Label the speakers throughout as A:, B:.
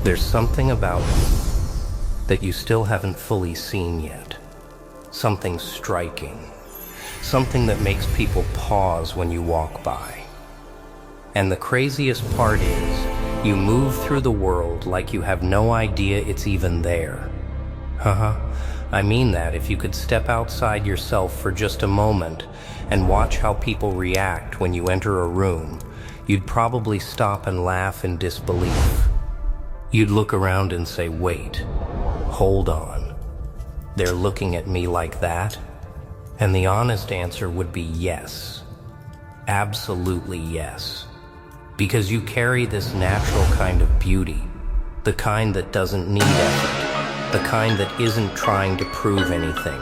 A: There's something about it that you still haven't fully seen yet. Something striking. Something that makes people pause when you walk by. And the craziest part is, you move through the world like you have no idea it's even there. I mean that if you could step outside yourself for just a moment and watch how people react when you enter a room, you'd probably stop and laugh in disbelief. You'd look around and say, wait, hold on. They're looking at me like that? And the honest answer would be yes. Absolutely yes. Because you carry this natural kind of beauty, the kind that doesn't need effort, the kind that isn't trying to prove anything.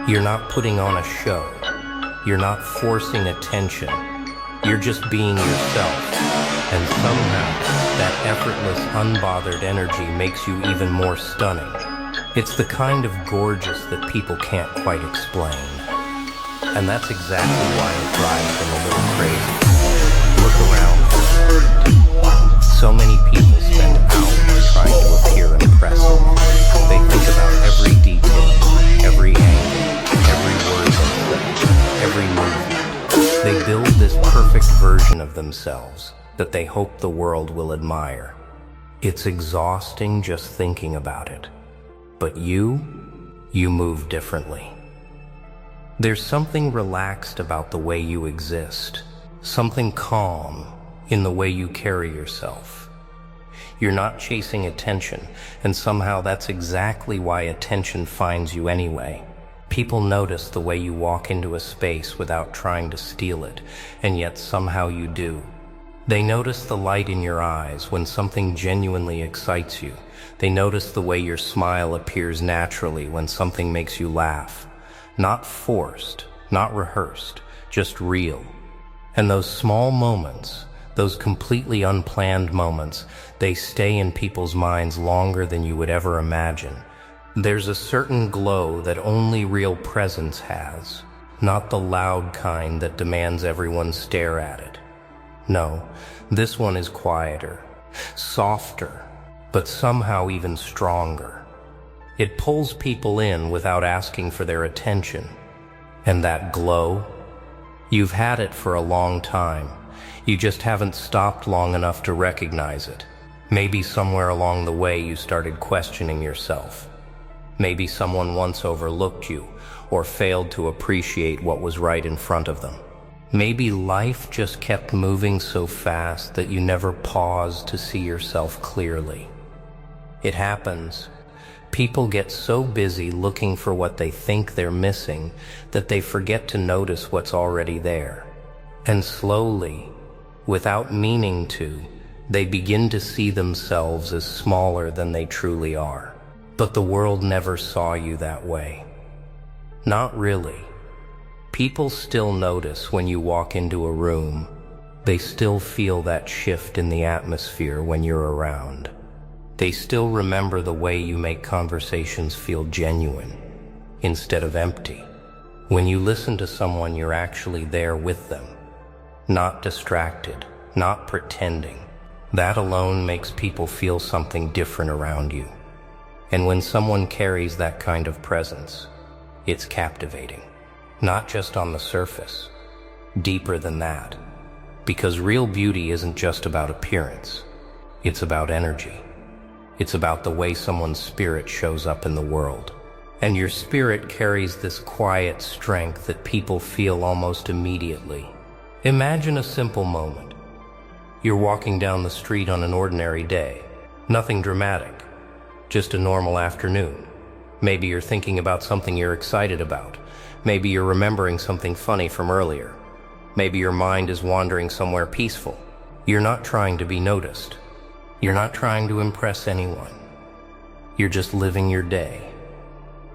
A: You're not putting on a show. You're not forcing attention. You're just being yourself. And somehow, that effortless, unbothered energy makes you even more stunning. It's the kind of gorgeous that people can't quite explain. And that's exactly why it drives them a little crazy. Look around. So many people spend hours trying to appear impressive. They think about every detail, every angle, every word they say, every movement. They build this perfect version of themselves that they hope the world will admire. It's exhausting just thinking about it. But you move differently. There's something relaxed about the way you exist, something calm in the way you carry yourself. You're not chasing attention, and somehow that's exactly why attention finds you anyway. People notice the way you walk into a space without trying to steal it, and yet somehow you do. They notice the light in your eyes when something genuinely excites you. They notice the way your smile appears naturally when something makes you laugh. Not forced, not rehearsed, just real. And those small moments, those completely unplanned moments, they stay in people's minds longer than you would ever imagine. There's a certain glow that only real presence has, not the loud kind that demands everyone stare at it. No, this one is quieter, softer, but somehow even stronger. It pulls people in without asking for their attention. And that glow, you've had it for a long time. You just haven't stopped long enough to recognize it. Maybe somewhere along the way you started questioning yourself. Maybe someone once overlooked you or failed to appreciate what was right in front of them. Maybe life just kept moving so fast that you never paused to see yourself clearly. It happens. People get so busy looking for what they think they're missing that they forget to notice what's already there. And slowly, without meaning to, they begin to see themselves as smaller than they truly are. But the world never saw you that way. Not really. People still notice when you walk into a room. They still feel that shift in the atmosphere when you're around. They still remember the way you make conversations feel genuine instead of empty. When you listen to someone, you're actually there with them, not distracted, not pretending. That alone makes people feel something different around you. And when someone carries that kind of presence, it's captivating. Not just on the surface, deeper than that. Because real beauty isn't just about appearance. It's about energy. It's about the way someone's spirit shows up in the world. And your spirit carries this quiet strength that people feel almost immediately. Imagine a simple moment. You're walking down the street on an ordinary day. Nothing dramatic, just a normal afternoon. Maybe you're thinking about something you're excited about. Maybe you're remembering something funny from earlier. Maybe your mind is wandering somewhere peaceful. You're not trying to be noticed. You're not trying to impress anyone. You're just living your day.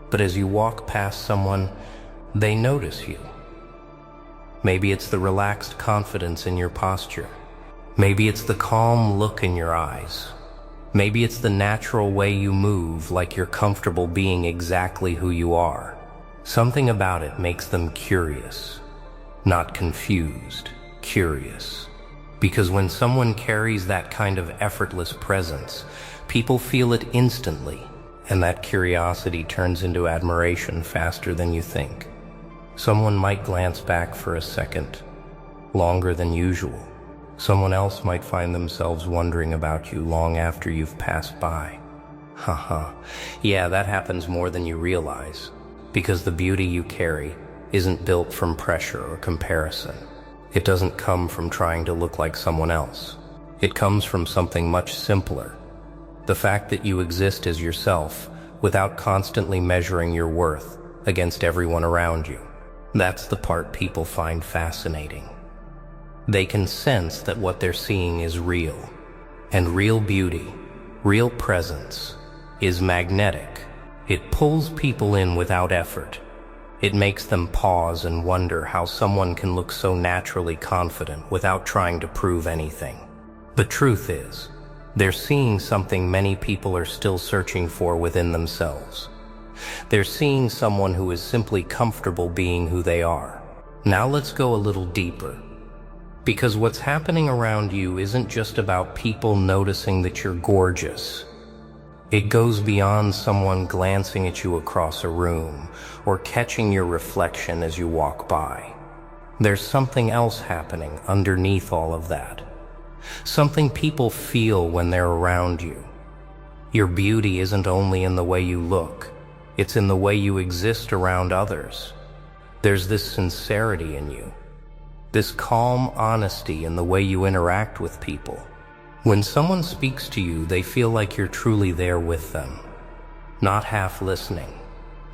A: But as you walk past someone, they notice you. Maybe it's the relaxed confidence in your posture. Maybe it's the calm look in your eyes. Maybe it's the natural way you move, like you're comfortable being exactly who you are. Something about it makes them curious. Not confused, curious. Because when someone carries that kind of effortless presence, people feel it instantly, and that curiosity turns into admiration faster than you think. Someone might glance back for a second, longer than usual. Someone else might find themselves wondering about you long after you've passed by. Haha, yeah, that happens more than you realize, because the beauty you carry isn't built from pressure or comparison. It doesn't come from trying to look like someone else. It comes from something much simpler. The fact that you exist as yourself without constantly measuring your worth against everyone around you. That's the part people find fascinating. They can sense that what they're seeing is real, and real beauty, real presence, is magnetic. It pulls people in without effort. It makes them pause and wonder how someone can look so naturally confident without trying to prove anything. The truth is, they're seeing something many people are still searching for within themselves. They're seeing someone who is simply comfortable being who they are. Now let's go a little deeper. Because what's happening around you isn't just about people noticing that you're gorgeous. It goes beyond someone glancing at you across a room or catching your reflection as you walk by. There's something else happening underneath all of that. Something people feel when they're around you. Your beauty isn't only in the way you look, it's in the way you exist around others. There's this sincerity in you, this calm honesty in the way you interact with people. When someone speaks to you, they feel like you're truly there with them, not half listening,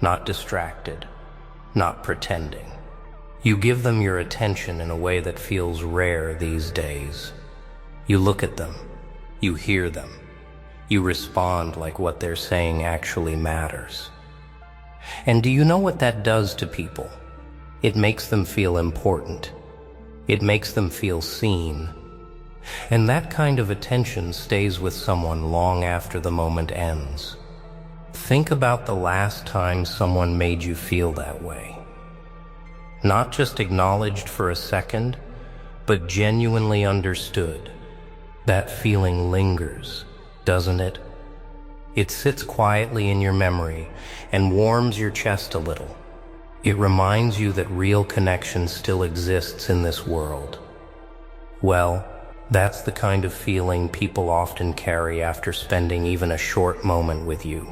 A: not distracted, not pretending. You give them your attention in a way that feels rare these days. You look at them, you hear them, you respond like what they're saying actually matters. And do you know what that does to people? It makes them feel important. It makes them feel seen. And that kind of attention stays with someone long after the moment ends. Think about the last time someone made you feel that way. Not just acknowledged for a second, but genuinely understood. That feeling lingers, doesn't it? It sits quietly in your memory and warms your chest a little. It reminds you that real connection still exists in this world. Well, that's the kind of feeling people often carry after spending even a short moment with you.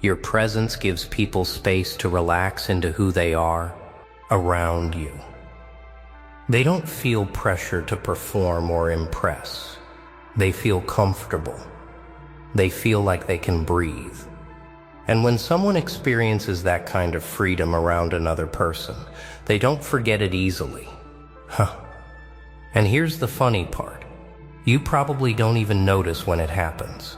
A: Your presence gives people space to relax into who they are around you. They don't feel pressure to perform or impress. They feel comfortable. They feel like they can breathe. And when someone experiences that kind of freedom around another person, they don't forget it easily. And here's the funny part. You probably don't even notice when it happens.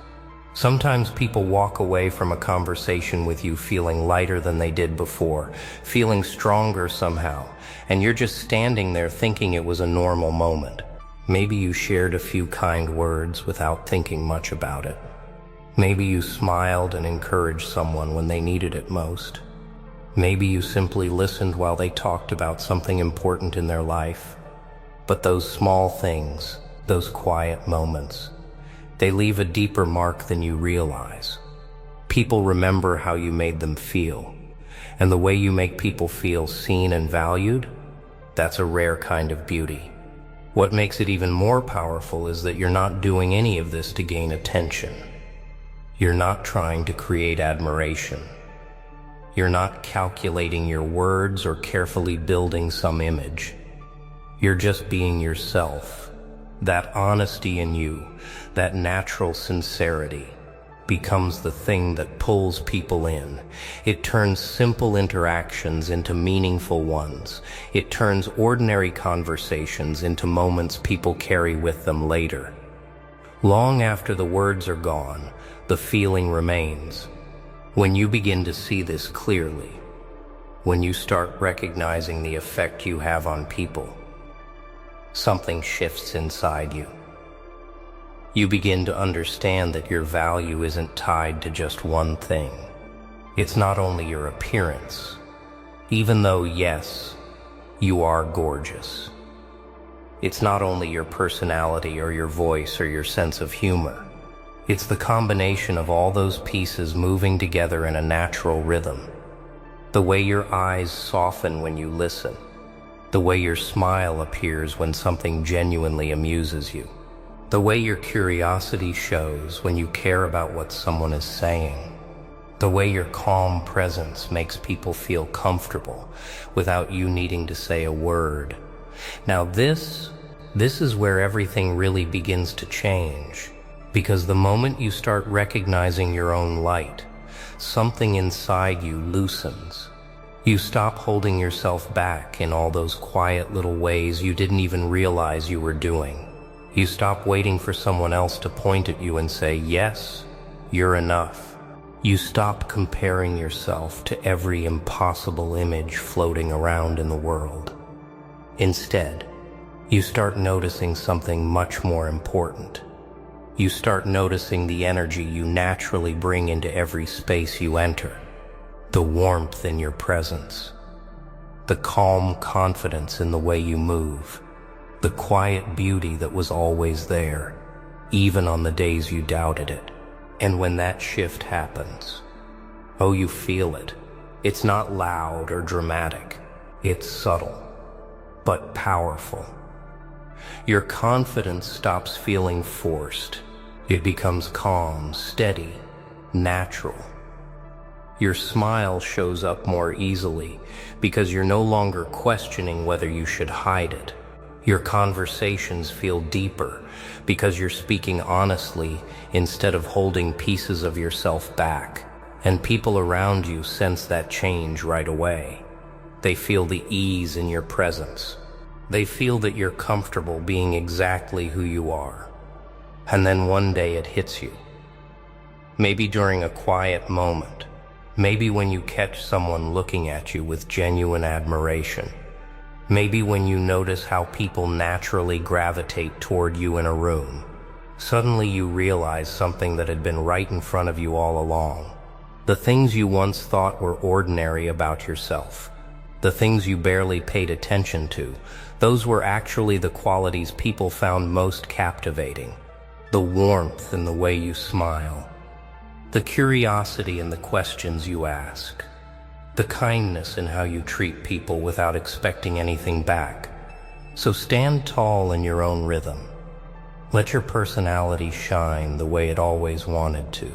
A: Sometimes people walk away from a conversation with you feeling lighter than they did before, feeling stronger somehow, and you're just standing there thinking it was a normal moment. Maybe you shared a few kind words without thinking much about it. Maybe you smiled and encouraged someone when they needed it most. Maybe you simply listened while they talked about something important in their life. But those small things, those quiet moments, they leave a deeper mark than you realize. People remember how you made them feel, and the way you make people feel seen and valued, that's a rare kind of beauty. What makes it even more powerful is that you're not doing any of this to gain attention. You're not trying to create admiration. You're not calculating your words or carefully building some image. You're just being yourself. That honesty in you, that natural sincerity, becomes the thing that pulls people in. It turns simple interactions into meaningful ones. It turns ordinary conversations into moments people carry with them later. Long after the words are gone, the feeling remains. When you begin to see this clearly, when you start recognizing the effect you have on people, something shifts inside you. You begin to understand that your value isn't tied to just one thing. It's not only your appearance, even though, yes, you are gorgeous. It's not only your personality or your voice or your sense of humor. It's the combination of all those pieces moving together in a natural rhythm. The way your eyes soften when you listen. The way your smile appears when something genuinely amuses you. The way your curiosity shows when you care about what someone is saying. The way your calm presence makes people feel comfortable without you needing to say a word. Now this is where everything really begins to change, because the moment you start recognizing your own light, something inside you loosens. You stop holding yourself back in all those quiet little ways you didn't even realize you were doing. You stop waiting for someone else to point at you and say, yes, you're enough. You stop comparing yourself to every impossible image floating around in the world. Instead, you start noticing something much more important. You start noticing the energy you naturally bring into every space you enter, the warmth in your presence, the calm confidence in the way you move, the quiet beauty that was always there, even on the days you doubted it. And when that shift happens, oh, you feel it. It's not loud or dramatic. It's subtle, but powerful. Your confidence stops feeling forced. It becomes calm, steady, natural. Your smile shows up more easily because you're no longer questioning whether you should hide it. Your conversations feel deeper because you're speaking honestly instead of holding pieces of yourself back. And people around you sense that change right away. They feel the ease in your presence. They feel that you're comfortable being exactly who you are. And then one day it hits you. Maybe during a quiet moment. Maybe when you catch someone looking at you with genuine admiration. Maybe when you notice how people naturally gravitate toward you in a room. Suddenly you realize something that had been right in front of you all along. The things you once thought were ordinary about yourself, the things you barely paid attention to, those were actually the qualities people found most captivating. The warmth in the way you smile, the curiosity in the questions you ask, the kindness in how you treat people without expecting anything back. So stand tall in your own rhythm. Let your personality shine the way it always wanted to.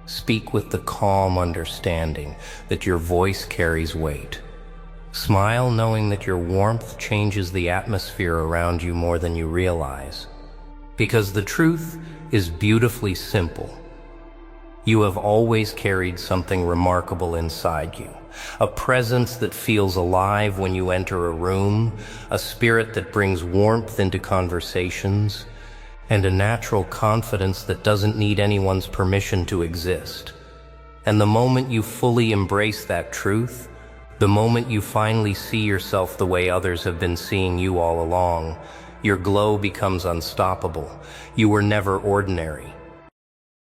A: Speak with the calm understanding that your voice carries weight. Smile knowing that your warmth changes the atmosphere around you more than you realize. Because the truth is beautifully simple. You have always carried something remarkable inside you, a presence that feels alive when you enter a room, a spirit that brings warmth into conversations, and a natural confidence that doesn't need anyone's permission to exist. And the moment you fully embrace that truth, the moment you finally see yourself the way others have been seeing you all along, your glow becomes unstoppable. You were never ordinary.